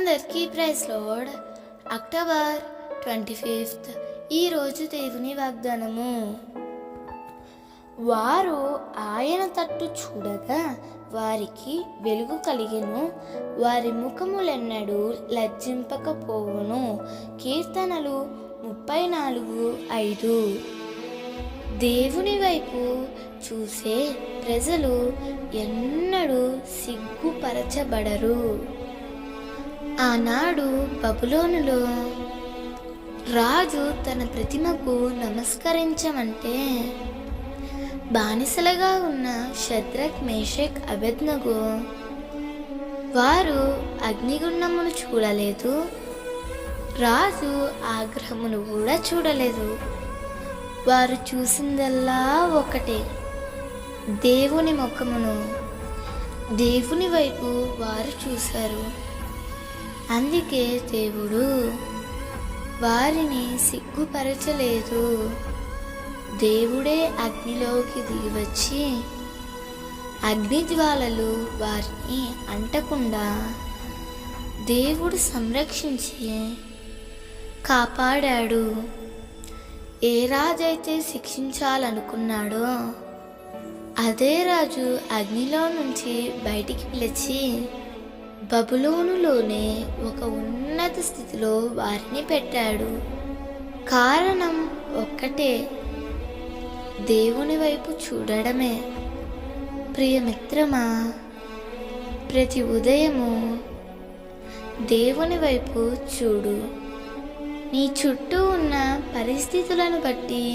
అందరికీ praise lord. October 25 ఈరోజు దేవుని వాగ్దానము. వారు ఆయన తట్టు చూడగా వారికి వెలుగు కలిగెను, వారి ముఖములెన్నడూ లజ్జింపకపోవును. కీర్తనలు 34:5. దేవుని వైపు చూసే ప్రజలు ఎన్నడూ సిగ్గుపరచబడరు. ఆనాడు బబులోనులో రాజు తన ప్రతిమకు నమస్కరించమంటే బానిసలుగా ఉన్న షద్రక్, మేషక్, అబేద్నెగో వారు అగ్నిగుండమును చూడలేదు, రాజు ఆగ్రహమును కూడా చూడలేదు. వారు చూసిందల్లా ఒకటే, దేవుని ముఖమును. దేవుని వైపు వారు చూశారు. అందుకే దేవుడు వారిని సిగ్గుపరచలేదు. దేవుడే అగ్నిలోకి దిగివచ్చి అగ్నిజ్వాలలు వారిని అంటకుండా దేవుడు సంరక్షించి కాపాడాడు. ఏ రాజైతే శిక్షించాలనుకున్నాడో అదే రాజు అగ్నిలో నుంచి బయటికి పిలిచి బబులోనులోనే ఒక ఉన్నత స్థితిలో వారిని పెట్టాడు. కారణం ఒక్కటే, దేవుని వైపు చూడడమే. ప్రియమిత్రమా, ప్రతి ఉదయము దేవుని వైపు చూడు. నీ చుట్టూ ఉన్న పరిస్థితులను బట్టి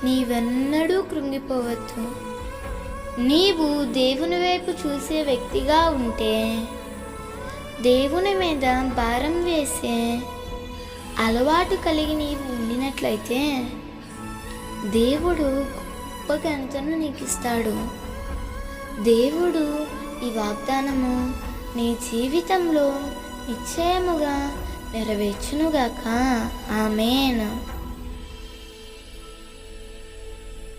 నీవెన్నడూ కృంగిపోవద్దు. నీవు దేవుని వైపు చూసే వ్యక్తిగా ఉంటే, దేవుని మీద భారం వేసే అలవాటు కలిగి నీవు ఉండినట్లయితే దేవుడు గొప్ప ఘనతను నీకు ఇస్తాడు. దేవుడు ఈ వాగ్దానము నీ జీవితంలో నిశ్చయముగా నెరవేర్చునుగాక. ఆమేన్.